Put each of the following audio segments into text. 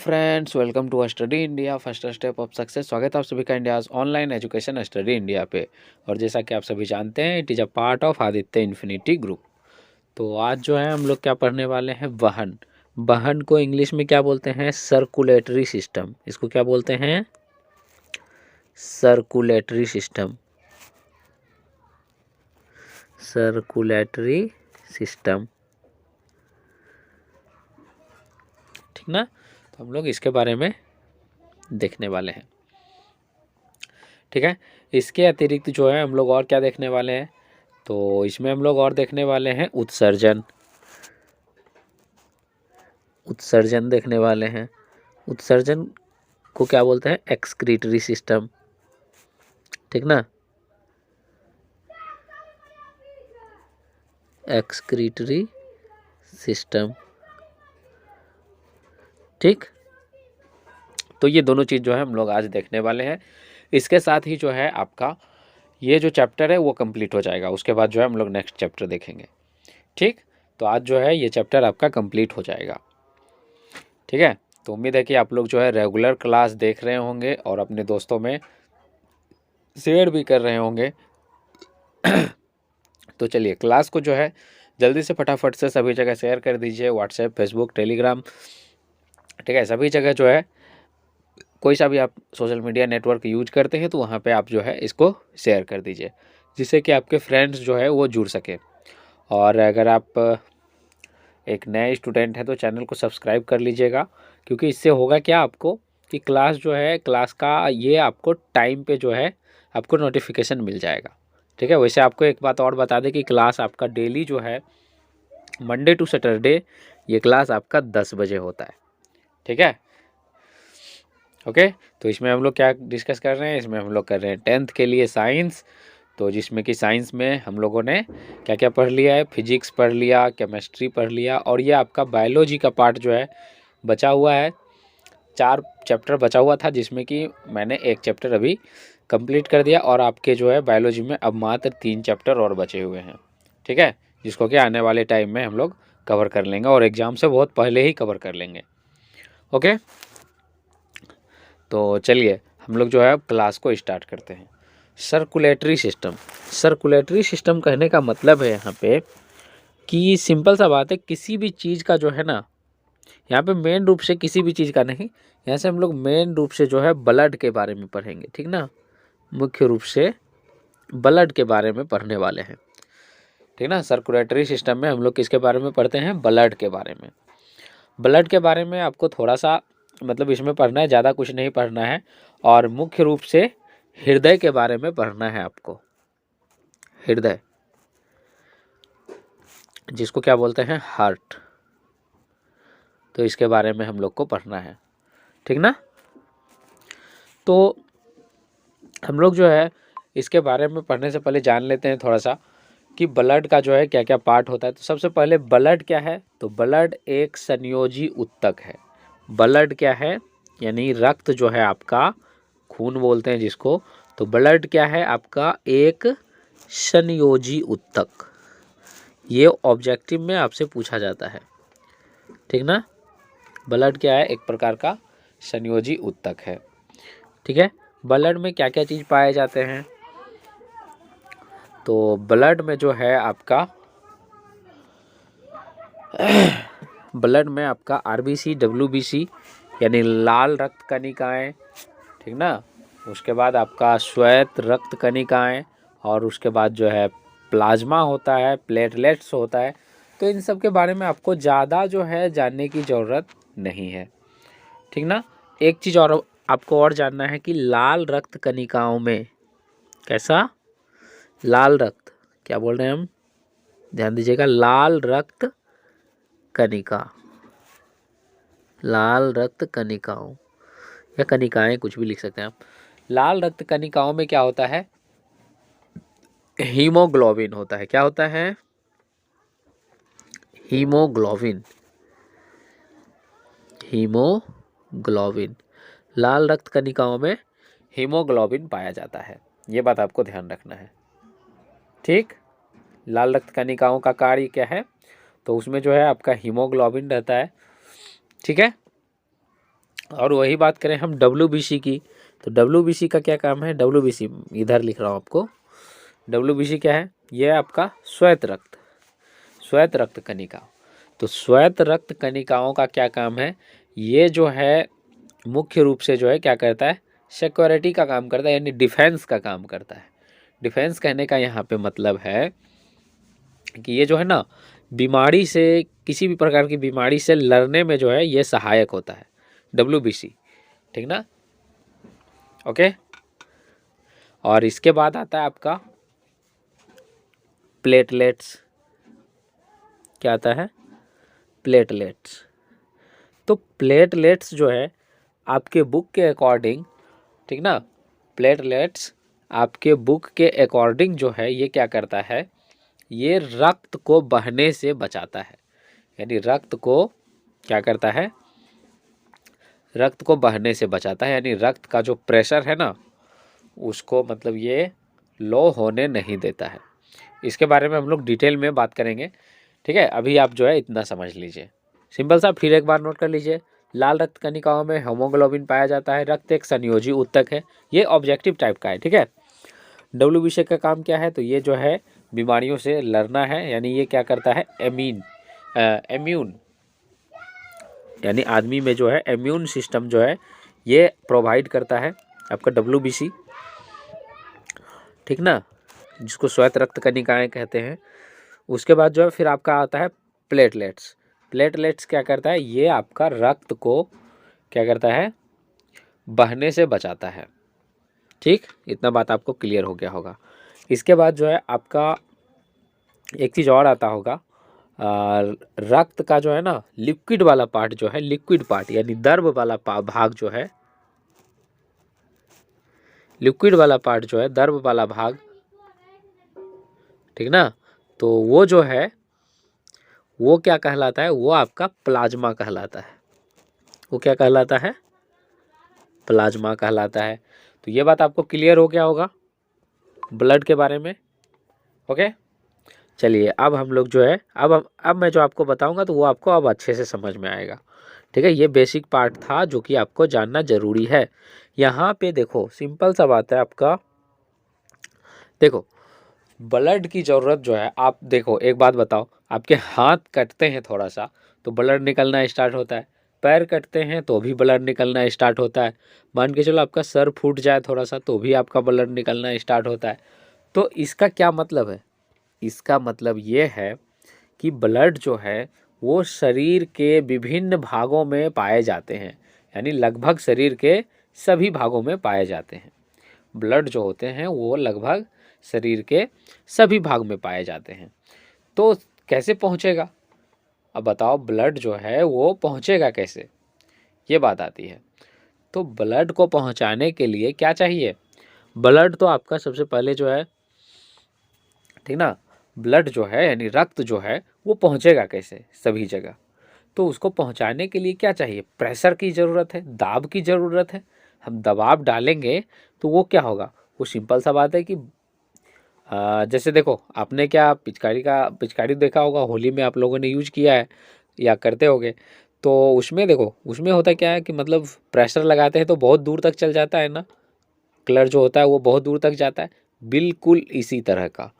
Friends, welcome to Study India first step of success. स्वागत है आप सभी का India's online education Study India पे। और जैसा कि आप सभी जानते हैं, it is a part of Aditya Infinity group. तो आज जो है हम लोग क्या पढ़ने वाले हैं, वहन। वहन को इंग्लिश में क्या बोलते हैं? Circulatory system. इसको क्या बोलते हैं? Circulatory system. सर्कुलेटरी सिस्टम, ठीक ना। तो हम लोग इसके बारे में देखने वाले हैं, ठीक है। इसके अतिरिक्त जो है हम लोग और क्या देखने वाले हैं, तो इसमें हम लोग और देखने वाले हैं उत्सर्जन। उत्सर्जन देखने वाले हैं। उत्सर्जन को क्या बोलते हैं? एक्सक्रीटरी सिस्टम, ठीक ना। एक्सक्रीटरी सिस्टम, ठीक। तो ये दोनों चीज़ जो है हम लोग आज देखने वाले हैं। इसके साथ ही जो है आपका ये जो चैप्टर है वो कंप्लीट हो जाएगा। उसके बाद जो है हम लोग नेक्स्ट चैप्टर देखेंगे, ठीक। तो आज जो है ये चैप्टर आपका कंप्लीट हो जाएगा, ठीक है। तो उम्मीद है कि आप लोग जो है रेगुलर क्लास देख रहे होंगे और अपने दोस्तों में शेयर भी कर रहे होंगे। तो चलिए क्लास को जो है जल्दी से फटाफट से सभी जगह शेयर कर दीजिए, व्हाट्सएप, फेसबुक, टेलीग्राम, ठीक है। सभी जगह जो है कोई सा भी आप सोशल मीडिया नेटवर्क यूज करते हैं तो वहाँ पे आप जो है इसको शेयर कर दीजिए, जिससे कि आपके फ्रेंड्स जो है वो जुड़ सके। और अगर आप एक नए स्टूडेंट हैं तो चैनल को सब्सक्राइब कर लीजिएगा, क्योंकि इससे होगा क्या आपको कि क्लास जो है, क्लास का ये आपको टाइम पे जो है आपको नोटिफिकेशन मिल जाएगा, ठीक है। वैसे आपको एक बात और बता दें कि क्लास आपका डेली जो है मंडे टू सैटरडे ये क्लास आपका 10 बजे होता है, ठीक है। ओके, तो इसमें हम लोग क्या डिस्कस कर रहे हैं? इसमें हम लोग कर रहे हैं 10th के लिए साइंस। तो जिसमें कि साइंस में हम लोगों ने क्या क्या पढ़ लिया है? फिजिक्स पढ़ लिया, केमिस्ट्री पढ़ लिया, और ये आपका बायोलॉजी का पार्ट जो है बचा हुआ है। 4 चैप्टर बचा हुआ था, जिसमें कि मैंने एक चैप्टर अभी कंप्लीट कर दिया, और आपके जो है बायोलॉजी में अब मात्र 3 चैप्टर और बचे हुए हैं, ठीक है। जिसको कि आने वाले टाइम में हम लोग कवर कर लेंगे और एग्ज़ाम से बहुत पहले ही कवर कर लेंगे, ओके। तो चलिए हम लोग जो है अब क्लास को स्टार्ट करते हैं। Circulatory system. सर्कुलेटरी सिस्टम कहने का मतलब है यहाँ पे कि सिंपल सा बात है, किसी भी चीज़ का जो है ना, यहाँ पे मेन रूप से किसी भी चीज़ का नहीं, यहाँ से हम लोग मेन रूप से जो है ब्लड के बारे में पढ़ेंगे, ठीक ना। मुख्य रूप से ब्लड के बारे में पढ़ने वाले हैं, ठीक ना। सर्कुलेटरी सिस्टम में हम लोग किसके बारे में पढ़ते हैं? ब्लड के बारे में। ब्लड के बारे में आपको थोड़ा सा मतलब इसमें पढ़ना है, ज़्यादा कुछ नहीं पढ़ना है। और मुख्य रूप से हृदय के बारे में पढ़ना है आपको। हृदय, जिसको क्या बोलते हैं? हार्ट। तो इसके बारे में हम लोग को पढ़ना है, ठीक ना। तो हम लोग जो है इसके बारे में पढ़ने से पहले जान लेते हैं थोड़ा सा कि ब्लड का जो है क्या क्या पार्ट होता है। तो सबसे पहले ब्लड क्या है? तो ब्लड एक संयोजी ऊतक है। ब्लड क्या है? यानी रक्त जो है आपका, खून बोलते हैं जिसको। तो ब्लड क्या है आपका? एक संयोजी ऊतक। ये ऑब्जेक्टिव में आपसे पूछा जाता है, ठीक ना। ब्लड क्या है? एक प्रकार का संयोजी ऊतक है, ठीक है। ब्लड में क्या क्या चीज़ पाए जाते हैं? तो ब्लड में जो है आपका ब्लड में आपका आरबीसी, डब्ल्यूबीसी यानी लाल रक्त कणिकाएँ, ठीक ना। उसके बाद आपका श्वेत रक्त कणिकाएँ, और उसके बाद जो है प्लाज्मा होता है, प्लेटलेट्स होता है। तो इन सब के बारे में आपको ज़्यादा जो है जानने की ज़रूरत नहीं है, ठीक ना। एक चीज़ और आपको और जानना है कि लाल रक्त कणिकाओं में कैसा? लाल रक्त, क्या बोल रहे हैं हम? ध्यान दीजिएगा, लाल रक्त कणिका। लाल रक्त कणिकाओं या कणिकाएं, कुछ भी लिख सकते हैं आप। लाल रक्त कणिकाओं में क्या होता है? हीमोग्लोबिन होता है। क्या होता है? हीमोग्लोबिन। हीमोग्लोबिन। लाल रक्त कणिकाओं में हीमोग्लोबिन पाया जाता है। ये बात आपको ध्यान रखना है, ठीक। लाल रक्त कणिकाओं का कार्य क्या है? तो उसमें जो है आपका हीमोग्लोबिन रहता है, ठीक है। और वही बात करें हम WBC की, तो WBC का क्या काम है? WBC इधर लिख रहा हूँ आपको। WBC क्या है? ये आपका श्वेत रक्त, श्वेत रक्त कणिका। तो श्वेत रक्त कणिकाओं का क्या काम है? ये जो है मुख्य रूप से जो है क्या करता है? सिक्योरिटी का काम करता है, यानी डिफेंस का काम करता है। डिफेंस कहने का यहाँ पे मतलब है कि ये जो है ना, बीमारी से, किसी भी प्रकार की बीमारी से लड़ने में जो है ये सहायक होता है WBC, ठीक ना? ओके। और इसके बाद आता है आपका प्लेटलेट्स। क्या आता है? प्लेटलेट्स। तो प्लेटलेट्स जो है आपके बुक के अकॉर्डिंग, ठीक ना, प्लेटलेट्स आपके बुक के अकॉर्डिंग जो है ये क्या करता है? ये रक्त को बहने से बचाता है, यानी रक्त को क्या करता है? रक्त को बहने से बचाता है, यानी रक्त का जो प्रेशर है ना उसको मतलब ये लो होने नहीं देता है। इसके बारे में हम लोग डिटेल में बात करेंगे, ठीक है? अभी आप जो है इतना समझ लीजिए, सिंपल सा। फिर एक बार नोट कर लीजिए, लाल रक्त कणिकाओं में हेमोग्लोबिन पाया जाता है। रक्त एक संयोजी ऊतक है, ये ऑब्जेक्टिव टाइप का है, ठीक है? WBC का काम क्या है? तो ये जो है बीमारियों से लड़ना है, यानी ये क्या करता है? इम्यून, यानी आदमी में जो है इम्यून सिस्टम जो है ये प्रोवाइड करता है आपका WBC, ठीक ना, जिसको श्वेत रक्त कणिकाएं कहते हैं। उसके बाद जो है फिर आपका आता है प्लेटलेट्स। प्लेटलेट्स क्या करता है? ये आपका रक्त को क्या करता है? बहने से बचाता है, ठीक? इतना बात आपको क्लियर हो गया होगा। इसके बाद जो है आपका एक चीज़ और आता होगा, रक्त का जो है ना लिक्विड वाला पार्ट जो है, लिक्विड पार्ट यानी द्रव वाला भाग जो है, लिक्विड वाला पार्ट जो है, द्रव वाला भाग, ठीक ना, तो वो जो है वो क्या कहलाता है? वो आपका प्लाज्मा कहलाता है। वो क्या कहलाता है? प्लाज्मा कहलाता है। तो ये बात आपको क्लियर हो गया होगा ब्लड के बारे में। ओके, चलिए अब हम लोग जो है अब मैं जो आपको बताऊंगा तो वो आपको अब अच्छे से समझ में आएगा, ठीक है? ये बेसिक पार्ट था जो कि आपको जानना जरूरी है। यहाँ पे देखो सिंपल सा बात है आपका, देखो ब्लड की ज़रूरत जो है, आप देखो एक बात बताओ, आपके हाथ कटते हैं थोड़ा सा तो ब्लड निकलना स्टार्ट होता है, पैर कटते हैं तो भी ब्लड निकलना स्टार्ट होता है, मान के चलो आपका सर फूट जाए थोड़ा सा तो भी आपका ब्लड निकलना स्टार्ट होता है। तो इसका क्या मतलब है? इसका मतलब ये है कि ब्लड जो है वो शरीर के विभिन्न भागों में पाए जाते हैं, यानी लगभग शरीर के सभी भागों में पाए जाते हैं। ब्लड जो होते हैं वो लगभग शरीर के सभी भाग में पाए जाते हैं। तो कैसे पहुंचेगा? अब बताओ ब्लड जो है वो पहुंचेगा कैसे, ये बात आती है। तो ब्लड को पहुंचाने के लिए क्या चाहिए? ब्लड तो आपका सबसे पहले जो है, ठीक ना, ब्लड जो है यानी रक्त जो है वो पहुंचेगा कैसे सभी जगह? तो उसको पहुंचाने के लिए क्या चाहिए? प्रेशर की ज़रूरत है, दाब की ज़रूरत है। हम दबाव डालेंगे तो वो क्या होगा? वो सिंपल सा बात है कि जैसे देखो आपने क्या पिचकारी देखा होगा, होली में आप लोगों ने यूज किया है या करते होगे। तो उसमें देखो, उसमें होता क्या है कि मतलब प्रेशर लगाते हैं तो बहुत दूर तक चल जाता है ना, कलर जो होता है वो बहुत दूर तक जाता है। बिल्कुल इसी तरह का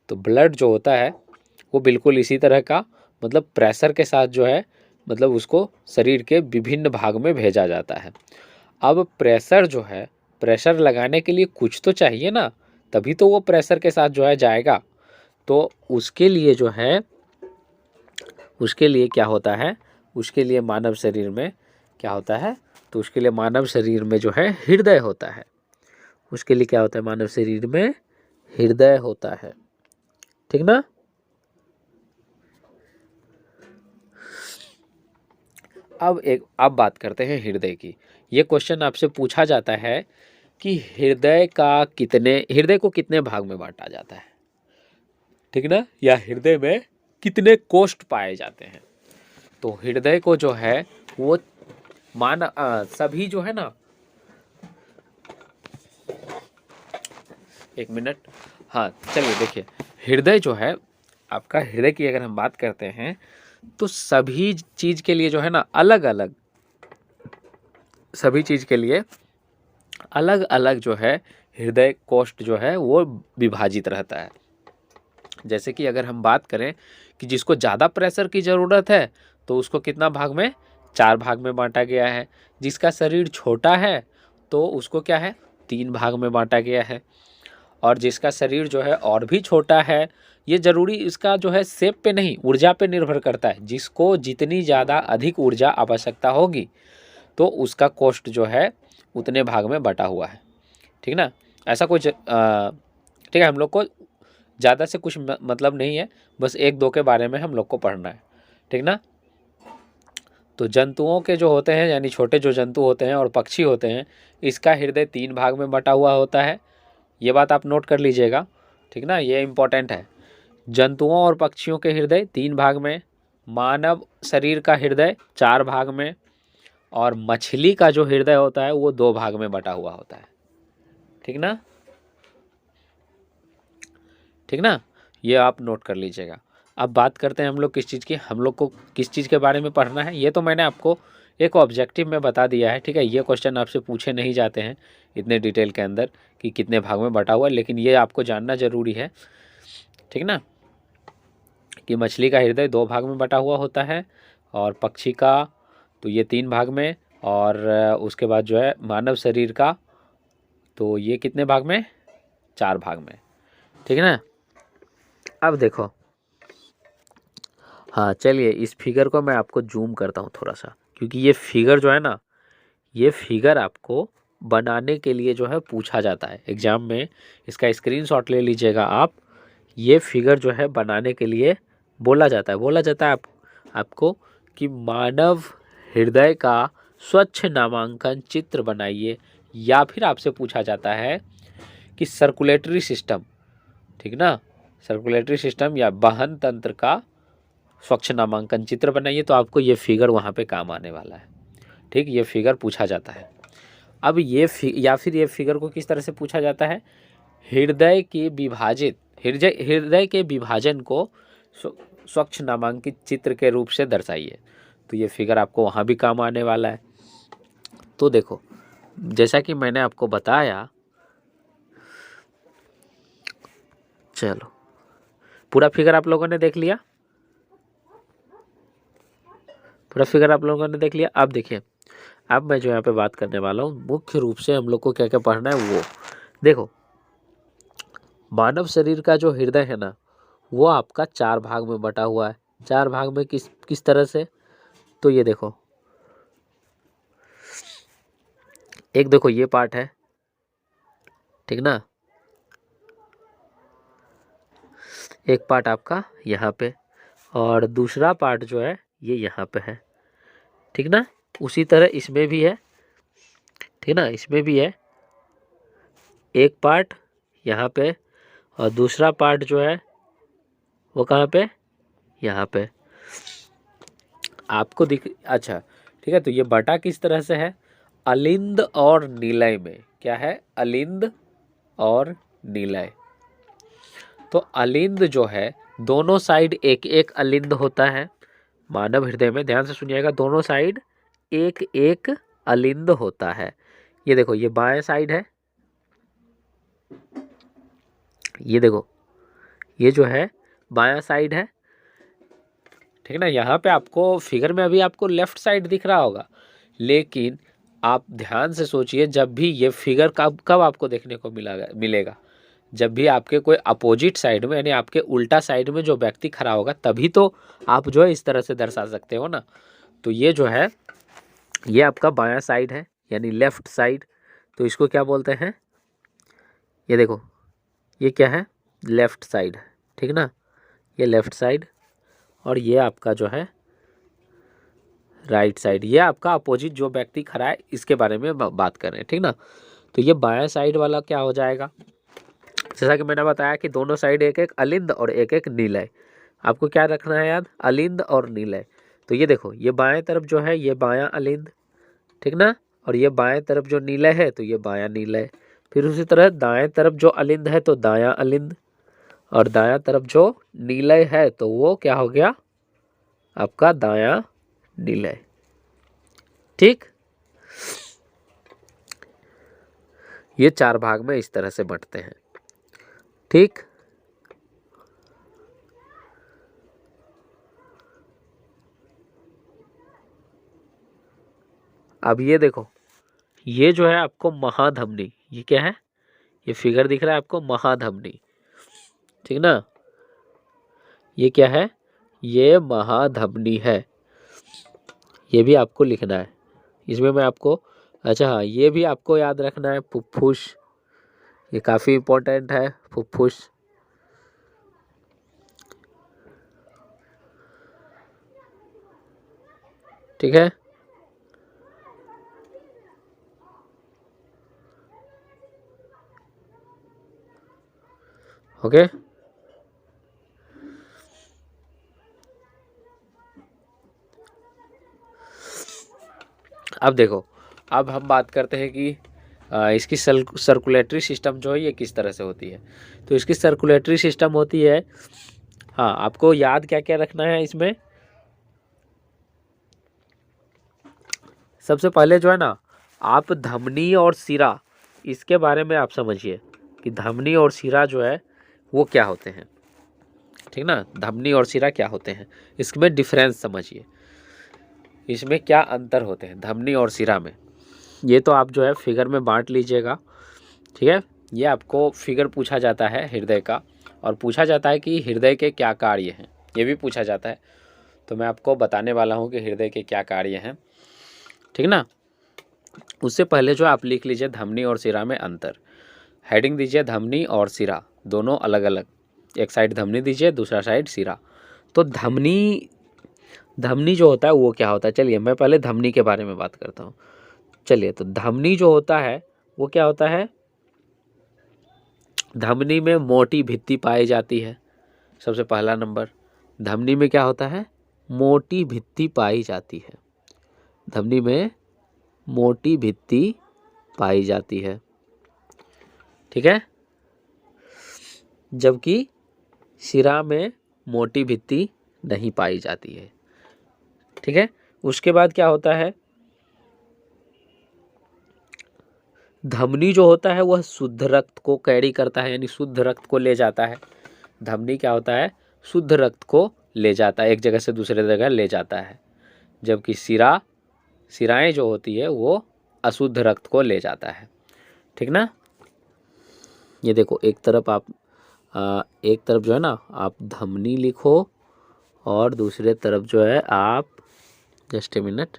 तो ब्लड जो होता है वो बिल्कुल इसी तरह का, मतलब प्रेशर के साथ जो है मतलब उसको शरीर के विभिन्न भाग में भेजा जाता है। अब प्रेशर जो है, प्रेशर लगाने के लिए कुछ तो चाहिए ना, तभी तो वो प्रेशर के साथ जो है जाएगा। तो उसके लिए जो है, उसके लिए क्या होता है? उसके लिए मानव शरीर में क्या होता है? तो उसके लिए मानव शरीर में जो है हृदय होता है। उसके लिए क्या होता है? मानव शरीर में हृदय होता है, ठीक ना? अब बात करते हैं हृदय की। ये क्वेश्चन आपसे पूछा जाता है कि हृदय को कितने भाग में बांटा जाता है, ठीक ना, या हृदय में कितने कोष्ठ पाए जाते हैं? तो हृदय को जो है वो सभी जो है ना, एक मिनट, हाँ चलिए देखिए, हृदय जो है आपका, हृदय की अगर हम बात करते हैं तो सभी चीज के लिए जो है ना अलग अलग सभी चीज़ के लिए अलग अलग जो है हृदय कोष्ठ जो है वो विभाजित रहता है। जैसे कि अगर हम बात करें कि जिसको ज़्यादा प्रेशर की ज़रूरत है तो उसको कितना भाग में, 4 भाग में बांटा गया है। जिसका शरीर छोटा है तो उसको क्या है, 3 भाग में बांटा गया है। और जिसका शरीर जो है और भी छोटा है, ये ज़रूरी इसका जो है शेप पे नहीं, ऊर्जा पे निर्भर करता है। जिसको जितनी ज़्यादा अधिक ऊर्जा आवश्यकता होगी तो उसका कोष्ठ जो है उतने भाग में बटा हुआ है। ठीक ना, ऐसा कुछ ठीक है, हम लोग को ज़्यादा से कुछ मतलब नहीं है, बस 1-2 के बारे में हम लोग को पढ़ना है। ठीक ना, तो जंतुओं के जो होते हैं, यानी छोटे जो जंतु होते हैं और पक्षी होते हैं, इसका हृदय 3 भाग में बटा हुआ होता है। ये बात आप नोट कर लीजिएगा। ठीक ना, ये इम्पोर्टेंट है। जंतुओं और पक्षियों के हृदय 3 भाग में, मानव शरीर का हृदय 4 भाग में, और मछली का जो हृदय होता है वो 2 भाग में बटा हुआ होता है। ठीक ना, ठीक ना, ये आप नोट कर लीजिएगा। अब बात करते हैं हम लोग किस चीज़ की, हम लोग को किस चीज़ के बारे में पढ़ना है। ये तो मैंने आपको एक ऑब्जेक्टिव में बता दिया है। ठीक है, ये क्वेश्चन आपसे पूछे नहीं जाते हैं इतने डिटेल के अंदर कि कितने भाग में बटा हुआ है, लेकिन ये आपको जानना ज़रूरी है। ठीक ना, कि मछली का हृदय 2 भाग में बटा हुआ होता है, और पक्षी का तो ये 3 भाग में, और उसके बाद जो है मानव शरीर का तो ये कितने भाग में, 4 भाग में। ठीक है ना, अब देखो, हाँ चलिए इस फिगर को मैं आपको जूम करता हूँ थोड़ा सा, क्योंकि ये फिगर जो है ना, ये फिगर आपको बनाने के लिए जो है पूछा जाता है एग्जाम में। इसका स्क्रीनशॉट ले लीजिएगा आप। ये फिगर जो है बनाने के लिए बोला जाता है आपको कि मानव हृदय का स्वच्छ नामांकन चित्र बनाइए, या फिर आपसे पूछा जाता है कि सर्कुलेटरी सिस्टम, ठीक ना, सर्कुलेटरी सिस्टम या वहन तंत्र का स्वच्छ नामांकन चित्र बनाइए। तो आपको ये फिगर वहाँ पे काम आने वाला है। ठीक, ये फिगर पूछा जाता है। अब ये या फिर ये फिगर को किस तरह से पूछा जाता है, हृदय के विभाजित हृदय के विभाजन को स्वच्छ नामांकित चित्र के रूप से दर्शाइए। तो ये फिगर आपको वहाँ भी काम आने वाला है। तो देखो, जैसा कि मैंने आपको बताया, चलो पूरा फिगर आप लोगों ने देख लिया, पूरा फिगर आप लोगों ने देख लिया। अब देखिए, अब मैं जो यहाँ पे बात करने वाला हूँ, मुख्य रूप से हम लोग को क्या क्या पढ़ना है वो देखो। मानव शरीर का जो हृदय है ना, वो आपका 4 भाग में बटा हुआ है। 4 भाग में किस तरह से, तो ये देखो, एक देखो ये पार्ट है, ठीक ना, एक पार्ट आपका यहाँ पे, और दूसरा पार्ट जो है ये यहाँ पे है। ठीक ना, उसी तरह इसमें भी है, ठीक ना, इसमें भी है एक पार्ट यहाँ पे, और दूसरा पार्ट जो है वो कहाँ पे, यहाँ पे आपको दिख। अच्छा ठीक है, तो ये बटा किस तरह से है, अलिंद और निलय में। क्या है, अलिंद और निलय। तो अलिंद जो है, दोनों साइड एक एक अलिंद होता है मानव हृदय में। ध्यान से सुनिएगा, दोनों साइड एक एक अलिंद होता है। ये देखो, ये बाएं साइड है, ये देखो ये जो है बायां साइड है। ठीक है ना, यहाँ पे आपको फिगर में अभी आपको लेफ्ट साइड दिख रहा होगा, लेकिन आप ध्यान से सोचिए, जब भी ये फिगर कब आपको देखने को मिलेगा, जब भी आपके कोई अपोजिट साइड में, यानी आपके उल्टा साइड में जो व्यक्ति खड़ा होगा, तभी तो आप जो है इस तरह से दर्शा सकते हो ना। तो ये जो है, ये आपका बायां साइड है, यानी लेफ्ट साइड। तो इसको क्या बोलते हैं, ये देखो, ये क्या है, लेफ्ट साइड है। ठीक ना, ये लेफ्ट साइड, और ये आपका जो है राइट साइड। ये आपका अपोजिट जो व्यक्ति खड़ा है, इसके बारे में बात कर रहे हैं। ठीक ना, तो ये बायां साइड वाला क्या हो जाएगा, जैसा कि मैंने बताया कि दोनों साइड एक एक अलिंद और एक एक निलय। आपको क्या रखना है याद, अलिंद और निलय। तो ये देखो, ये बाएं तरफ जो है ये बायां अलिंद, ठीक ना, और ये बाएं तरफ जो निलय है तो ये बायां निलय। फिर उसी तरह दाएं तरफ जो अलिंद है तो दायां अलिंद, और दायां तरफ जो निलय है तो वो क्या हो गया, आपका दायां निलय। ठीक, ये 4 भाग में इस तरह से बंटते हैं। ठीक, अब ये देखो, ये जो है आपको महाधमनी, ये क्या है, ये फिगर दिख रहा है आपको, महाधमनी, ठीक ना, ये क्या है, ये महाधमनी है, ये भी आपको लिखना है। इसमें मैं आपको, अच्छा हाँ, ये भी आपको याद रखना है, फुफ्फुस, ये काफी इंपॉर्टेंट है, फुफ्फुस। ठीक है, ओके। अब देखो, अब हम बात करते हैं कि इसकी सर्कुलेटरी सिस्टम जो है ये किस तरह से होती है। तो इसकी सर्कुलेटरी सिस्टम होती है, हाँ, आपको याद क्या क्या रखना है इसमें। सबसे पहले जो है ना, आप धमनी और सिरा, इसके बारे में आप समझिए कि धमनी और सिरा जो है वो क्या होते हैं, ठीक ना, धमनी और सिरा क्या होते हैं, इसमें डिफरेंस समझिए, इसमें क्या अंतर होते हैं धमनी और सिरा में। ये तो आप जो है फिगर में बांट लीजिएगा, ठीक है। ये आपको फिगर पूछा जाता है हृदय का, और पूछा जाता है कि हृदय के क्या कार्य हैं, ये भी पूछा जाता है। तो मैं आपको बताने वाला हूँ कि हृदय के क्या कार्य हैं, ठीक ना। उससे पहले जो आप लिख लीजिए धमनी और सिरा में अंतर, हेडिंग दीजिए धमनी और सिरा दोनों अलग अलग, एक साइड धमनी दीजिए, दूसरा साइड सिरा। तो धमनी, धमनी जो होता है वो क्या होता है, चलिए मैं पहले धमनी के बारे में बात करता हूँ। चलिए, तो धमनी जो होता है वो क्या होता है, धमनी में मोटी भित्ति पाई जाती है। सबसे पहला नंबर, धमनी में क्या होता है, मोटी भित्ति पाई जाती है, धमनी में मोटी भित्ति पाई जाती है, ठीक है। जबकि सिरा में मोटी भित्ति नहीं पाई जाती है, ठीक है। उसके बाद क्या होता है, धमनी जो होता है वह शुद्ध रक्त को कैरी करता है, यानी शुद्ध रक्त को ले जाता है। धमनी क्या होता है, शुद्ध रक्त को ले जाता है, एक जगह से दूसरे जगह ले जाता है। जबकि सिरा, सिराएं जो होती है वो अशुद्ध रक्त को ले जाता है, ठीक ना। ये देखो, एक तरफ आप एक तरफ जो है ना आप धमनी लिखो, और दूसरे तरफ जो है आप, जस्ट ए मिनट,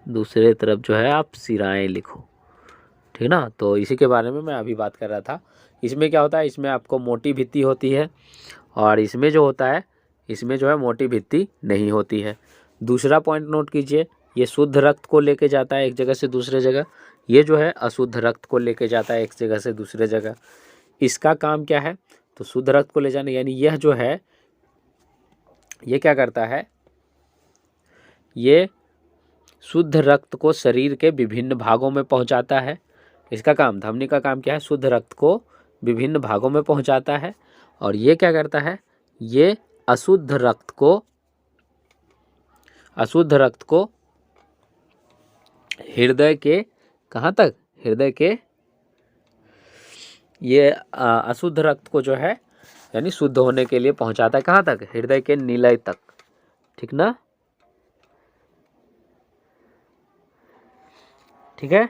दूसरे तरफ जो है आप सिराएं लिखो, ठीक ना। तो इसी के बारे में मैं अभी बात कर रहा था। इसमें क्या होता है, इसमें आपको मोटी भित्ति होती है, और इसमें जो होता है, इसमें जो है मोटी भित्ति नहीं होती है। दूसरा पॉइंट नोट कीजिए, ये शुद्ध रक्त को लेके जाता है एक जगह से दूसरे जगह, ये जो है अशुद्ध रक्त को लेके जाता है एक जगह से दूसरे जगह। इसका काम क्या है, तो शुद्ध रक्त को ले जाने, यानी यह जो है ये क्या करता है, ये शुद्ध रक्त को शरीर के विभिन्न भागों में पहुंचाता है। इसका काम, धमनी का काम क्या है, शुद्ध रक्त को विभिन्न भागों में पहुंचाता है। और ये क्या करता है, ये अशुद्ध रक्त को, अशुद्ध रक्त को हृदय के, कहाँ तक, हृदय के, ये अशुद्ध रक्त को जो है यानी शुद्ध होने के लिए पहुंचाता है, कहाँ तक, हृदय के निलय तक, ठीक ना, ठीक है।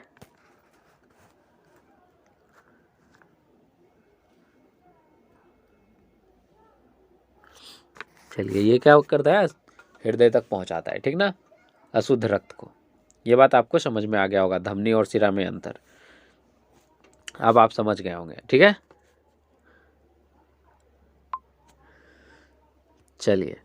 चलिए, ये क्या करता है, हृदय तक पहुंचाता है, ठीक ना, अशुद्ध रक्त को। ये बात आपको समझ में आ गया होगा, धमनी और सिरा में अंतर अब आप समझ गए होंगे, ठीक है। चलिए,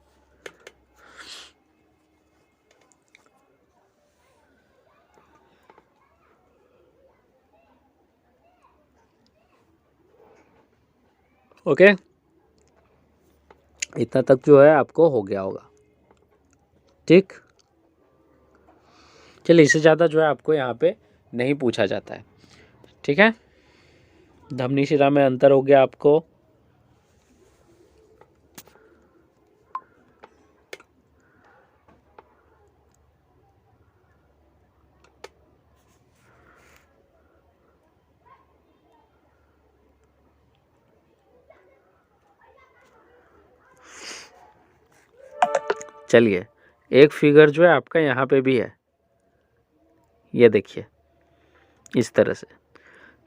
ओके, इतना तक जो है आपको हो गया होगा, ठीक। चलिए, इससे ज़्यादा जो है आपको यहाँ पे नहीं पूछा जाता है, ठीक है। धमनी सिरा में अंतर हो गया आपको। चलिए, एक फिगर जो है आपका यहाँ पे भी है, ये देखिए इस तरह से।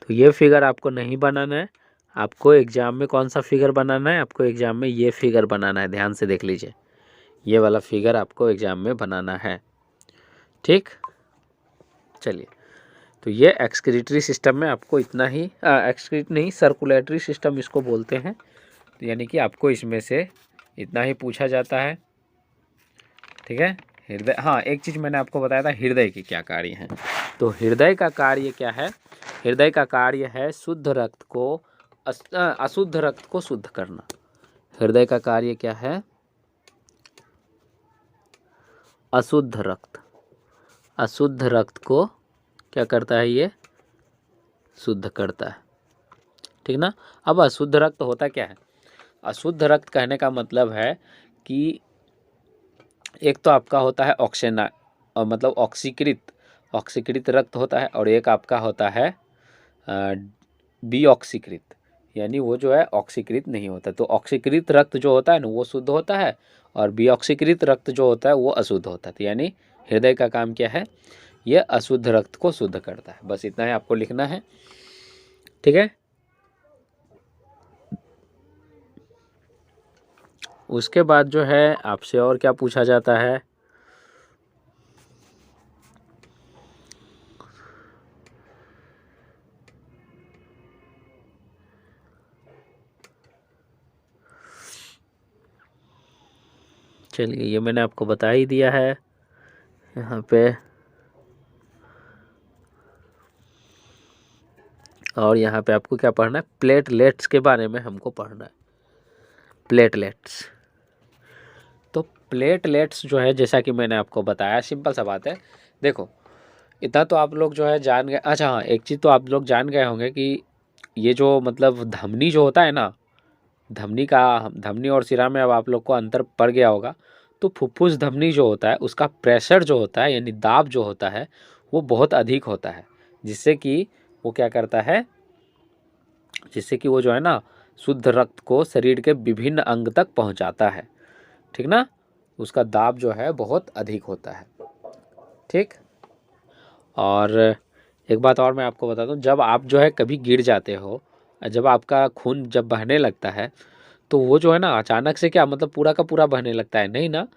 तो ये फिगर आपको नहीं बनाना है। आपको एग्जाम में कौन सा फिगर बनाना है? आपको एग्जाम में ये फिगर बनाना है। ध्यान से देख लीजिए, ये वाला फिगर आपको एग्जाम में बनाना है। ठीक, चलिए, तो ये एक्सक्रीटरी सिस्टम में आपको इतना ही, एक्सक्रीट नहीं, सर्कुलेटरी सिस्टम इसको बोलते हैं। तो यानी कि आपको इसमें से इतना ही पूछा जाता है। ठीक है, हृदय, हाँ एक चीज़ मैंने आपको बताया था हृदय के क्या कार्य हैं। तो हृदय का कार्य क्या है? हृदय का कार्य है शुद्ध रक्त को अशुद्ध रक्त को शुद्ध करना। हृदय का कार्य क्या है? अशुद्ध रक्त, अशुद्ध रक्त को क्या करता है? ये शुद्ध करता है। ठीक ना। अब अशुद्ध रक्त होता क्या है? अशुद्ध रक्त कहने का मतलब है कि एक तो आपका होता है ऑक्सीजन, मतलब ऑक्सीकृत रक्त होता है, और एक आपका होता है डीऑक्सीकृत, यानी वो जो है ऑक्सीकृत नहीं होता। तो ऑक्सीकृत रक्त जो होता है ना वो शुद्ध होता है, और डीऑक्सीकृत रक्त जो होता है वो अशुद्ध होता है। तो यानी हृदय का काम क्या है? ये अशुद्ध रक्त को शुद्ध करता है। बस इतना ही आपको लिखना है। ठीक है, उसके बाद जो है आपसे और क्या पूछा जाता है? चलिए, ये मैंने आपको बता ही दिया है यहाँ पे। और यहाँ पे आपको क्या पढ़ना है? प्लेटलेट्स के बारे में हमको पढ़ना है। प्लेटलेट्स, तो प्लेटलेट्स जो है, जैसा कि मैंने आपको बताया, सिंपल सा बात है। देखो, इतना तो आप लोग जो है जान गए। अच्छा हाँ, एक चीज़ तो आप लोग जान गए होंगे कि ये जो मतलब धमनी जो होता है ना, धमनी और शिरा में अब आप लोग को अंतर पड़ गया होगा। तो फुफ्फुस धमनी जो होता है उसका प्रेशर जो होता है, यानी दाब जो होता है, वो बहुत अधिक होता है, जिससे कि वो क्या करता है, जिससे कि वो जो है ना शुद्ध रक्त को शरीर के विभिन्न अंग तक पहुंचाता है। ठीक ना, उसका दाब जो है बहुत अधिक होता है। ठीक, और एक बात और मैं आपको बता दूं, जब आप जो है कभी गिर जाते हो, जब आपका खून जब बहने लगता है, तो वो जो है ना अचानक से क्या मतलब पूरा का पूरा बहने लगता है? नहीं ना।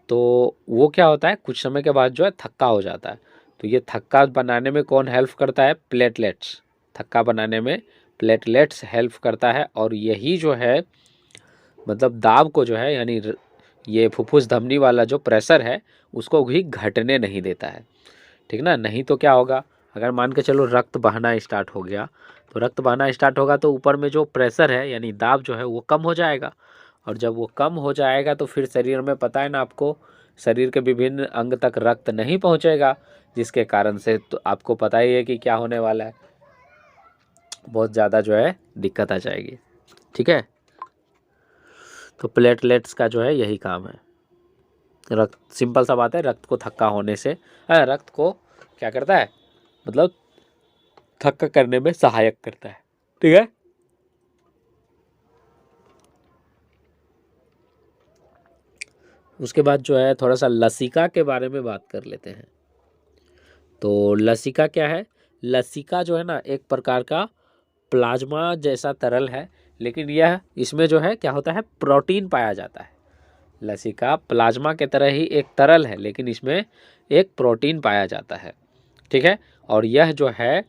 तो वो क्या होता है, कुछ समय के बाद जो है थक्का हो जाता है। तो ये थक्का बनाने में कौन हेल्प करता है? प्लेटलेट्स। थक्का बनाने में प्लेटलेट्स हेल्प करता है, और यही जो है मतलब दाब को जो है, यानी ये फुफ्फुस धमनी वाला जो प्रेशर है उसको भी घटने नहीं देता है। ठीक ना। नहीं तो क्या होगा, अगर मान के चलो रक्त बहना स्टार्ट हो गया, तो रक्त बहना स्टार्ट होगा तो ऊपर में जो प्रेशर है यानी दाब जो है वो कम हो जाएगा, और जब वो कम हो जाएगा तो फिर शरीर में, पता है ना आपको, शरीर के विभिन्न अंग तक रक्त नहीं पहुंचेगा, जिसके कारण से तो आपको पता ही है कि क्या होने वाला है, बहुत ज़्यादा जो है दिक्कत आ जाएगी। ठीक है, तो प्लेटलेट्स का जो है यही काम है। रक्त, सिंपल सा बात है, रक्त को थक्का होने से, रक्त को क्या करता है, मतलब थक्का करने में सहायक करता है। ठीक है, उसके बाद जो है थोड़ा सा लसिका के बारे में बात कर लेते हैं। तो लसिका क्या है? लसिका जो है ना एक प्रकार का प्लाज्मा जैसा तरल है, लेकिन यह, इसमें जो है क्या होता है, प्रोटीन पाया जाता है। लसिका प्लाज्मा के तरह ही एक तरल है, लेकिन इसमें एक प्रोटीन पाया जाता है। ठीक है, और यह जो है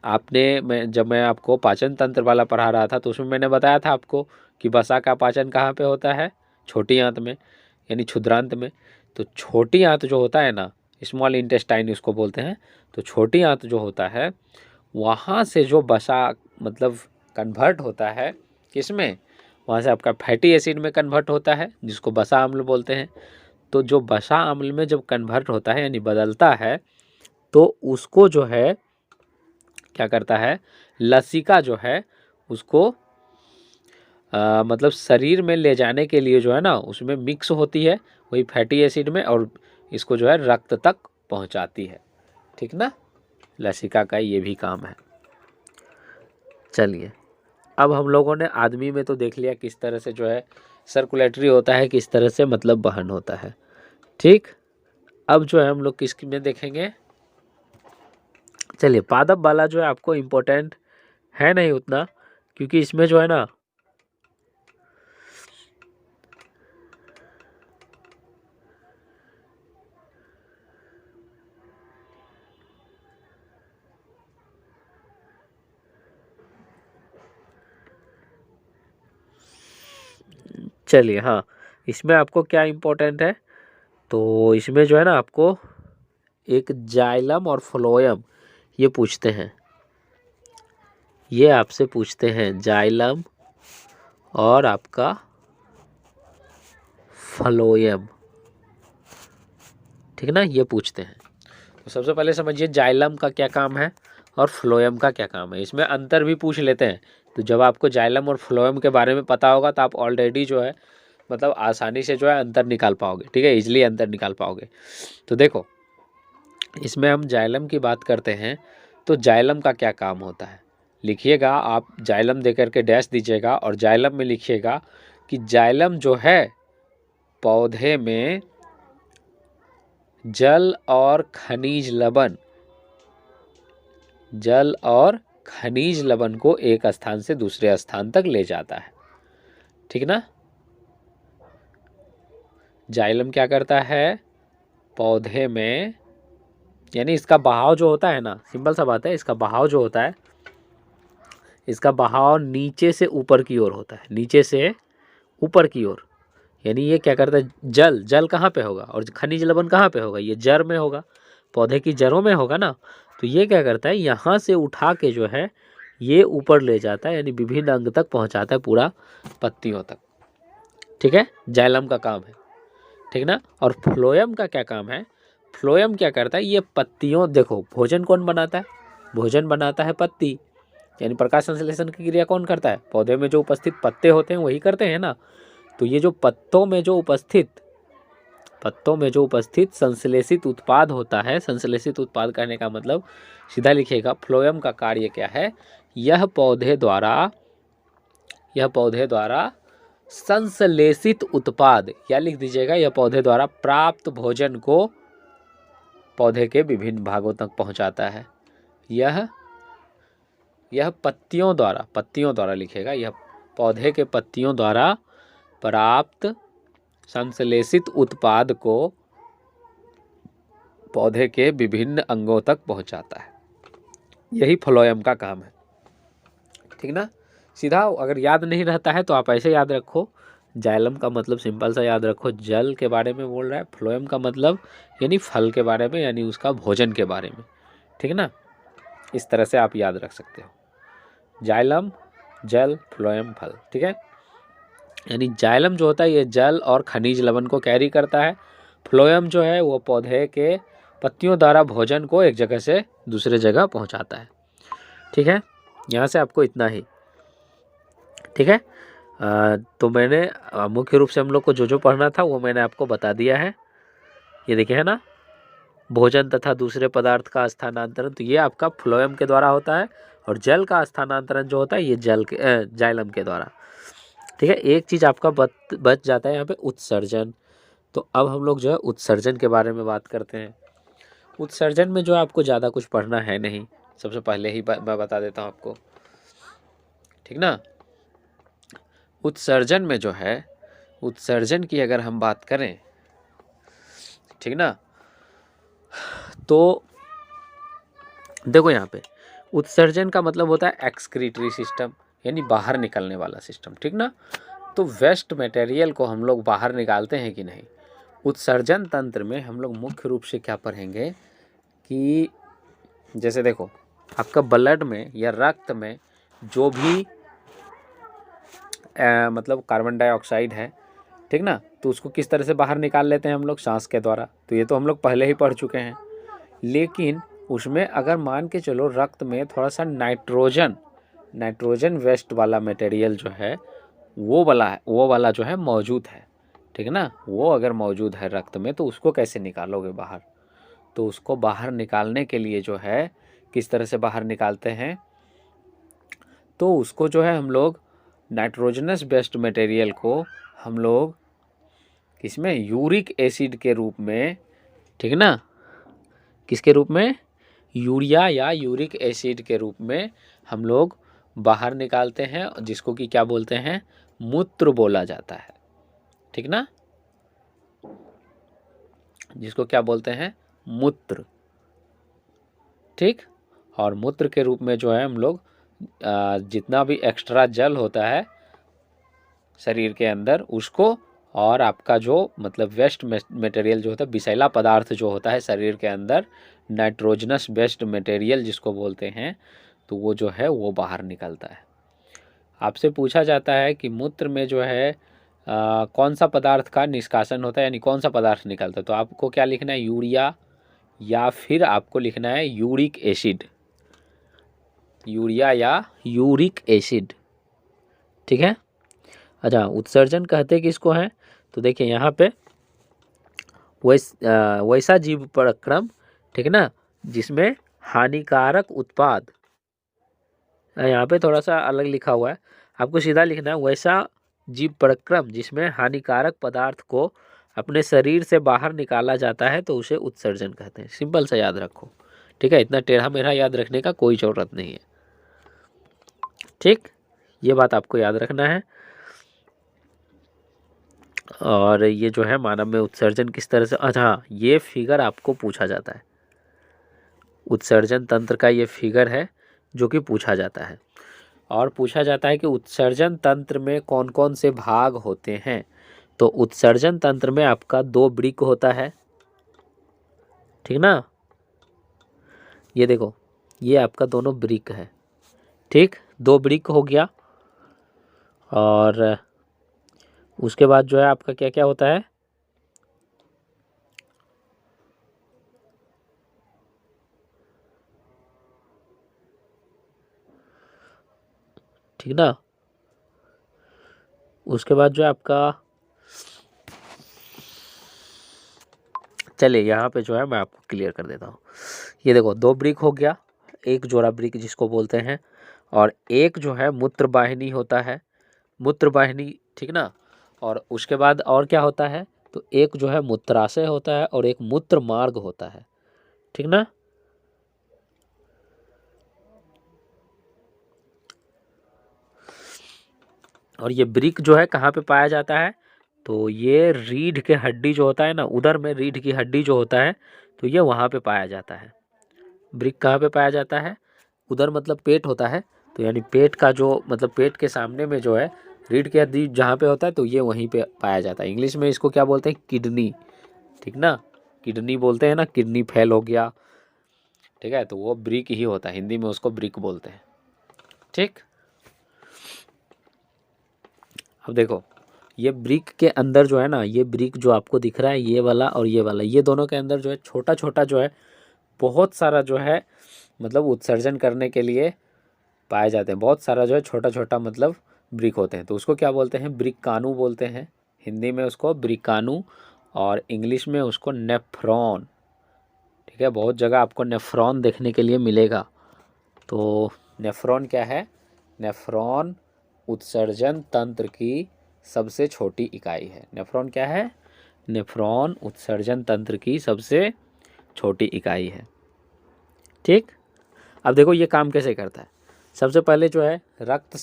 जब मैं आपको पाचन तंत्र वाला पढ़ा रहा था, तो उसमें मैंने बताया था आपको कि वसा का पाचन कहाँ पे होता है? छोटी आंत में, यानी क्षुद्रांत में। तो छोटी आंत जो होता है ना, स्मॉल इंटेस्टाइन उसको बोलते हैं। तो छोटी आंत जो होता है, वहाँ से जो वसा मतलब कन्वर्ट होता है किसमें? वहाँ से आपका फैटी एसिड में कन्वर्ट होता है, जिसको वसा अम्ल बोलते हैं। तो जो वसा अम्ल में जब कन्वर्ट होता है यानी बदलता है, तो उसको जो है क्या करता है, लसिका जो है उसको मतलब शरीर में ले जाने के लिए जो है ना उसमें मिक्स होती है वही फैटी एसिड में, और इसको जो है रक्त तक पहुंचाती है। ठीक ना, लसिका का ये भी काम है। चलिए, अब हम लोगों ने आदमी में तो देख लिया किस तरह से जो है सर्कुलेटरी होता है किस तरह से, मतलब वहन होता है। ठीक, अब जो है हम लोग किस में देखेंगे, चलिए पादप वाला जो है आपको इम्पोर्टेंट है नहीं उतना, क्योंकि इसमें जो है ना चलिए हाँ, इसमें आपको क्या इम्पोर्टेंट है, तो इसमें जो है ना आपको एक जाइलम और फ्लोएम ये पूछते हैं, ये आपसे पूछते हैं जाइलम और आपका फ्लोएम, ठीक ना, ये पूछते हैं। तो सबसे पहले समझिए जाइलम का क्या काम है और फ्लोएम का क्या काम है, इसमें अंतर भी पूछ लेते हैं। तो जब आपको जाइलम और फ्लोएम के बारे में पता होगा तो आप ऑलरेडी जो है मतलब आसानी से जो है अंतर निकाल पाओगे, ठीक है, इजली अंतर निकाल पाओगे। तो देखो इसमें हम जाइलम की बात करते हैं, तो जाइलम का क्या काम होता है, लिखिएगा आप, जाइलम दे करके डैश दीजिएगा और जाइलम में लिखिएगा कि जाइलम जो है पौधे में जल और खनिज लवण, जल और खनिज लवण को एक स्थान से दूसरे स्थान तक ले जाता है, ठीक ना। जाइलम क्या करता है, पौधे में, यानी इसका बहाव जो होता है ना, सिंपल सा बात है, इसका बहाव जो होता है, इसका बहाव नीचे से ऊपर की ओर होता है, नीचे से ऊपर की ओर। यानी ये क्या करता है, जल, जल कहाँ पे होगा और खनिज लवण कहाँ पे होगा, ये जड़ में होगा, पौधे की जड़ों में होगा ना। तो ये क्या करता है, यहाँ से उठा के जो है ये ऊपर ले जाता है, यानी विभिन्न अंग तक पहुँचाता है, पूरा पत्तियों तक, ठीक है, जाइलम का काम है, ठीक ना। और फ्लोएम का क्या काम है, फ्लोएम क्या करता है, ये पत्तियों, देखो भोजन कौन बनाता है, भोजन बनाता है पत्ती, यानी प्रकाश संश्लेषण की क्रिया कौन करता है, पौधे में जो उपस्थित पत्ते होते हैं वही करते हैं ना। तो ये जो पत्तों में जो उपस्थित संश्लेषित उत्पाद होता है, संश्लेषित उत्पाद कहने का मतलब सीधा लिखिएगा, फ्लोएम का कार्य क्या है, यह पौधे द्वारा संश्लेषित उत्पाद, या लिख दीजिएगा यह पौधे द्वारा प्राप्त भोजन को पौधे के विभिन्न भागों तक पहुंचाता है। यह पत्तियों द्वारा लिखेगा, यह पौधे के पत्तियों द्वारा प्राप्त संश्लेषित उत्पाद को पौधे के विभिन्न अंगों तक पहुंचाता है, यही फ्लोएम का काम है, ठीक ना। सीधा अगर याद नहीं रहता है तो आप ऐसे याद रखो, जाइलम का मतलब सिंपल सा याद रखो, जल के बारे में बोल रहा है, फ्लोएम का मतलब यानी फल के बारे में, यानी उसका भोजन के बारे में, ठीक है ना। इस तरह से आप याद रख सकते हो, जाइलम जल, फ्लोएम फल, ठीक है। यानी जाइलम जो होता है ये जल और खनिज लवण को कैरी करता है, फ्लोएम जो है वो पौधे के पत्तियों द्वारा भोजन को एक जगह से दूसरे जगह पहुंचाता है, ठीक है। यहाँ से आपको इतना ही, ठीक है। तो मैंने मुख्य रूप से हम लोग को जो जो पढ़ना था वो मैंने आपको बता दिया है। ये देखिए है ना, भोजन तथा दूसरे पदार्थ का स्थानांतरण, तो ये आपका फ्लोएम के द्वारा होता है, और जल का स्थानांतरण जो होता है ये जाइलम के द्वारा, ठीक है। एक चीज़ आपका बच जाता है यहाँ पे, उत्सर्जन। तो अब हम लोग जो है उत्सर्जन के बारे में बात करते हैं। उत्सर्जन में जो है आपको ज़्यादा कुछ पढ़ना है नहीं, सबसे पहले ही मैं बता देता हूँ आपको, ठीक ना। उत्सर्जन में जो है, उत्सर्जन की अगर हम बात करें, ठीक ना, तो देखो यहाँ पे उत्सर्जन का मतलब होता है एक्सक्रीटरी सिस्टम, यानी बाहर निकलने वाला सिस्टम, ठीक ना। तो वेस्ट मटेरियल को हम लोग बाहर निकालते हैं कि नहीं, उत्सर्जन तंत्र में हम लोग मुख्य रूप से क्या पढ़ेंगे कि जैसे देखो आपका ब्लड में या रक्त में जो भी मतलब कार्बन डाइऑक्साइड है, ठीक ना, तो उसको किस तरह से बाहर निकाल लेते हैं हम लोग, सांस के द्वारा। तो ये तो हम लोग पहले ही पढ़ चुके हैं। लेकिन उसमें अगर मान के चलो रक्त में थोड़ा सा नाइट्रोजन वेस्ट वाला मटेरियल जो है वो वाला जो है मौजूद है, ठीक है ना, वो अगर मौजूद है रक्त में तो उसको कैसे निकालोगे बाहर। तो उसको बाहर निकालने के लिए जो है किस तरह से बाहर निकालते हैं, तो उसको जो है हम लोग नाइट्रोजनस बेस्ड मटेरियल को हम लोग किसमें, यूरिक एसिड के रूप में, ठीक है ना, किसके रूप में, यूरिया या यूरिक एसिड के रूप में हम लोग बाहर निकालते हैं, जिसको कि क्या बोलते हैं, मूत्र बोला जाता है, ठीक ना, जिसको क्या बोलते हैं, मूत्र, ठीक। और मूत्र के रूप में जो है हम लोग जितना भी एक्स्ट्रा जल होता है शरीर के अंदर उसको, और आपका जो मतलब वेस्ट मटेरियल जो होता है, विषैला पदार्थ जो होता है शरीर के अंदर, नाइट्रोजनस वेस्ट मटेरियल जिसको बोलते हैं, तो वो जो है वो बाहर निकलता है। आपसे पूछा जाता है कि मूत्र में जो है कौन सा पदार्थ का निष्कासन होता है, यानी कौन सा पदार्थ निकलता है, तो आपको क्या लिखना है, यूरिया या फिर आपको लिखना है यूरिक एसिड, यूरिया या यूरिक एसिड, ठीक है। अच्छा, उत्सर्जन कहते किसको हैं, तो देखिए यहाँ पे वैसा जीव प्रक्रम, ठीक है ना, जिसमें हानिकारक उत्पाद, यहाँ पे थोड़ा सा अलग लिखा हुआ है, आपको सीधा लिखना है वैसा जीव प्रक्रम जिसमें हानिकारक पदार्थ को अपने शरीर से बाहर निकाला जाता है, तो उसे उत्सर्जन कहते हैं। सिंपल सा याद रखो, ठीक है, इतना टेढ़ा मेढ़ा याद रखने का कोई ज़रूरत नहीं है, ठीक, ये बात आपको याद रखना है। और ये जो है मानव में उत्सर्जन किस तरह से, अच्छा ये फिगर आपको पूछा जाता है, उत्सर्जन तंत्र का ये फिगर है जो कि पूछा जाता है, और पूछा जाता है कि उत्सर्जन तंत्र में कौन कौन से भाग होते हैं। तो उत्सर्जन तंत्र में आपका 2 वृक्क होता है, ठीक ना, ये देखो ये आपका दोनों वृक्क है, ठीक, 2 वृक्क हो गया। और उसके बाद जो है आपका क्या क्या होता है, ठीक ना, उसके बाद जो है आपका, चलिए यहाँ पे जो है मैं आपको क्लियर कर देता हूँ। ये देखो 2 वृक्क हो गया, एक जोड़ा वृक्क जिसको बोलते हैं, और एक जो है मूत्र वाहिनी होता है, मूत्र वाहिनी, ठीक ना, और उसके बाद और क्या होता है, तो एक जो है मूत्राशय होता है और एक मूत्र मार्ग होता है, ठीक ना। और ये वृक्क जो है कहाँ पे पाया जाता है, तो ये रीढ़ के हड्डी जो होता है ना, उधर में रीढ़ की हड्डी जो होता है, तो ये वहाँ पे पाया जाता है। वृक्क कहाँ पे पाया जाता है, उधर मतलब पेट होता है, तो यानी पेट का जो मतलब पेट के सामने में जो है रीढ़ की हड्डी जहाँ पे होता है, तो ये वहीं पे पाया जाता है। इंग्लिश में इसको क्या बोलते हैं, किडनी, ठीक ना, किडनी बोलते हैं ना, किडनी फेल हो गया, ठीक है, तो वो वृक्क ही होता है, हिंदी में उसको वृक्क बोलते हैं, ठीक। अब देखो ये वृक्क के अंदर जो है ना, ये वृक्क जो आपको दिख रहा है, ये वाला और ये वाला, ये दोनों के अंदर जो है छोटा छोटा जो है बहुत सारा जो है मतलब उत्सर्जन करने के लिए पाए जाते हैं, बहुत सारा जो है छोटा छोटा मतलब वृक्क होते हैं, तो उसको क्या बोलते हैं, वृक्काणु बोलते हैं, हिंदी में उसको वृक्काणु, और इंग्लिश में उसको नेफ्रॉन, ठीक है, बहुत जगह आपको नेफ्रॉन देखने के लिए मिलेगा। तो नेफ्रॉन क्या है, नेफ्रॉन उत्सर्जन तंत्र की सबसे छोटी इकाई है। नेफ्रॉन क्या है, नेफ्रॉन उत्सर्जन तंत्र की सबसे छोटी इकाई है, ठीक। अब देखो ये काम कैसे करता है, सबसे पहले जो है रक्त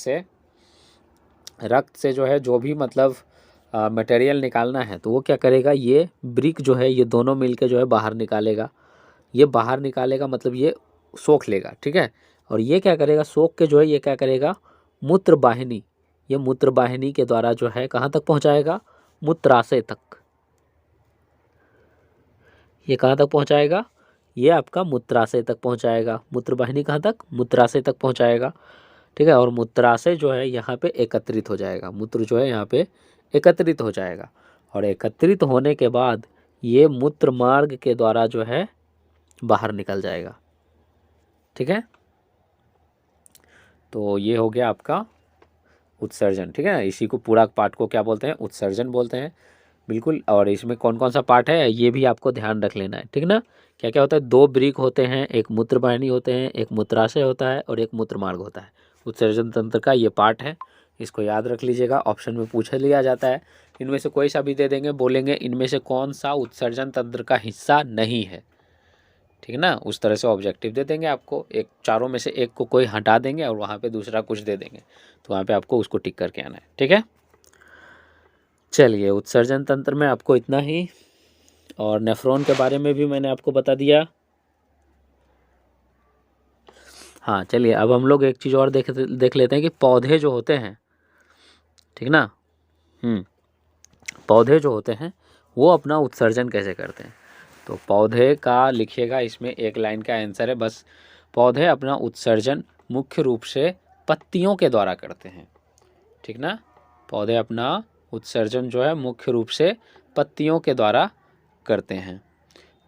से जो है जो भी मतलब मटेरियल निकालना है, तो वो क्या करेगा, ये वृक्क जो है ये दोनों मिलके जो है बाहर निकालेगा, ये बाहर निकालेगा मतलब ये सोख लेगा, ठीक है, और ये क्या करेगा, सोख के जो है ये क्या करेगा, मूत्र वाहिनी, ये मूत्र वाहिनी के द्वारा जो है कहाँ तक पहुँचाएगा, मूत्राशय तक, ये कहाँ तक पहुँचाएगा, ये आपका मूत्राशय तक पहुँचाएगा, मूत्र वाहिनी कहाँ तक, मूत्राशय तक पहुँचाएगा, ठीक है, और मूत्राशय जो है यहाँ पे एकत्रित हो जाएगा, मूत्र जो है यहाँ पे एकत्रित हो जाएगा, और एकत्रित होने के बाद ये मूत्र मार्ग के द्वारा जो है बाहर निकल जाएगा, ठीक है। तो ये हो गया आपका उत्सर्जन, ठीक है, इसी को पूरा पार्ट को क्या बोलते हैं, उत्सर्जन बोलते हैं, बिल्कुल। और इसमें कौन कौन सा पार्ट है ये भी आपको ध्यान रख लेना है, ठीक ना। क्या क्या होता है, 2 वृक्क होते हैं, एक मूत्रवाहिनी होते हैं, एक मूत्राशय होता है और एक मूत्र मार्ग होता है। उत्सर्जन तंत्र का ये पार्ट है, इसको याद रख लीजिएगा, ऑप्शन में पूछ लिया जाता है। इनमें से कोई सा भी दे देंगे, बोलेंगे इनमें से कौन सा उत्सर्जन तंत्र का हिस्सा नहीं है, ठीक है ना। उस तरह से ऑब्जेक्टिव दे देंगे आपको, एक चारों में से एक को कोई हटा देंगे और वहाँ पे दूसरा कुछ दे देंगे, तो वहाँ पे आपको उसको टिक करके आना है, ठीक है। चलिए, उत्सर्जन तंत्र में आपको इतना ही, और नेफ्रॉन के बारे में भी मैंने आपको बता दिया। हाँ चलिए, अब हम लोग एक चीज़ और देख लेते हैं कि पौधे जो होते हैं, ठीक ना, पौधे जो होते हैं वो अपना उत्सर्जन कैसे करते हैं। तो पौधे का लिखिएगा, इसमें एक लाइन का आंसर है बस। पौधे अपना उत्सर्जन मुख्य रूप से पत्तियों के द्वारा करते हैं, ठीक ना। पौधे अपना उत्सर्जन जो है मुख्य रूप से पत्तियों के द्वारा करते हैं।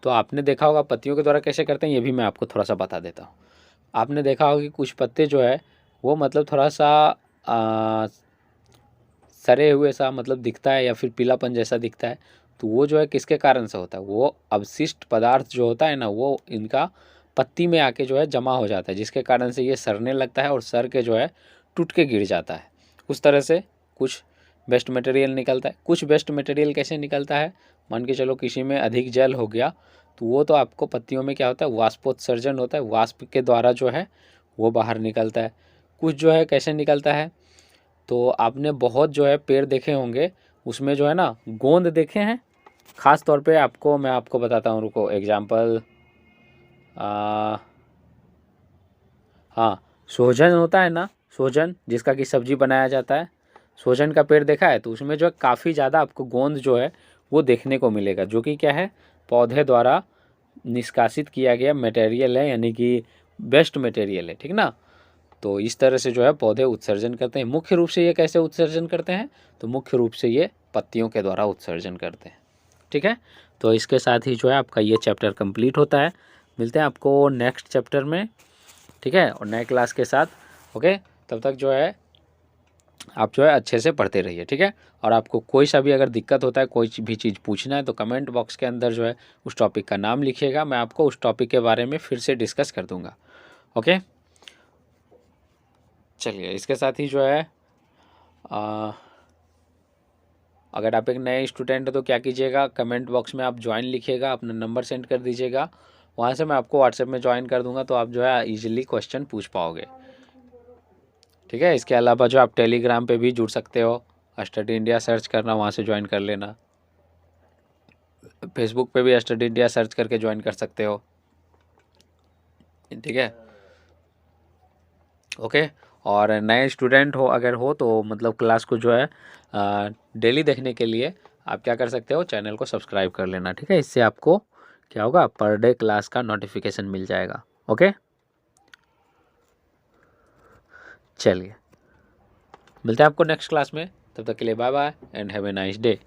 तो आपने देखा होगा पत्तियों के द्वारा कैसे करते हैं, ये भी मैं आपको थोड़ा सा बता देता हूँ। आपने देखा होगा कि कुछ पत्ते जो है वो मतलब थोड़ा सा सड़े हुए सा मतलब दिखता है, या फिर पीलापन जैसा दिखता है, तो वो जो है किसके कारण से होता है, वो अवशिष्ट पदार्थ जो होता है ना, वो इनका पत्ती में आके जो है जमा हो जाता है, जिसके कारण से ये सड़ने लगता है और सड़ के जो है टूट के गिर जाता है। उस तरह से कुछ वेस्ट मटेरियल निकलता है। कुछ वेस्ट मटेरियल कैसे निकलता है, मान के चलो किसी में अधिक जल हो गया, तो वो तो आपको पत्तियों में क्या होता है, वाष्पोत्सर्जन होता है, वाष्प के द्वारा जो है वो बाहर निकलता है। कुछ जो है कैसे निकलता है, तो आपने बहुत जो है पेड़ देखे होंगे, उसमें जो है ना गोंद देखे हैं। ख़ास तौर पे मैं आपको बताता हूँ, रुको एग्जाम्पल। हाँ, सोहजन होता है ना, सोहजन जिसका कि सब्जी बनाया जाता है, सोहजन का पेड़ देखा है, तो उसमें जो है काफ़ी ज़्यादा आपको गोंद जो है वो देखने को मिलेगा, जो कि क्या है, पौधे द्वारा निष्कासित किया गया मटेरियल है, यानी कि बेस्ट मटेरियल है, ठीक ना। तो इस तरह से जो है पौधे उत्सर्जन करते हैं। मुख्य रूप से ये कैसे उत्सर्जन करते हैं, तो मुख्य रूप से ये पत्तियों के द्वारा उत्सर्जन करते हैं, ठीक है। तो इसके साथ ही जो है आपका ये चैप्टर कंप्लीट होता है। मिलते हैं आपको नेक्स्ट चैप्टर में, ठीक है, और नए क्लास के साथ। ओके, तब तक जो है आप जो है अच्छे से पढ़ते रहिए, ठीक है। और आपको कोई सा भी अगर दिक्कत होता है, कोई भी चीज़ पूछना है, तो कमेंट बॉक्स के अंदर जो है उस टॉपिक का नाम लिखिएगा, मैं आपको उस टॉपिक के बारे में फिर से डिस्कस कर दूँगा। ओके, चलिए, इसके साथ ही जो है अगर आप एक नए स्टूडेंट हैं तो क्या कीजिएगा, कमेंट बॉक्स में आप ज्वाइन लिखिएगा, अपना नंबर सेंड कर दीजिएगा, वहाँ से मैं आपको व्हाट्सएप में ज्वाइन कर दूंगा, तो आप जो है इजीली क्वेश्चन पूछ पाओगे, ठीक है। इसके अलावा जो आप टेलीग्राम पे भी जुड़ सकते हो, स्टडी इंडिया सर्च करना, वहाँ से ज्वाइन कर लेना। फेसबुक पे भी स्टडी इंडिया सर्च करके ज्वाइन कर सकते हो, ठीक है। ओके, और नए स्टूडेंट हो अगर हो तो मतलब क्लास को जो है डेली देखने के लिए आप क्या कर सकते हो, चैनल को सब्सक्राइब कर लेना, ठीक है। इससे आपको क्या होगा, पर डे क्लास का नोटिफिकेशन मिल जाएगा। ओके, चलिए, मिलते हैं आपको नेक्स्ट क्लास में, तब तक के लिए bye bye and have a nice day.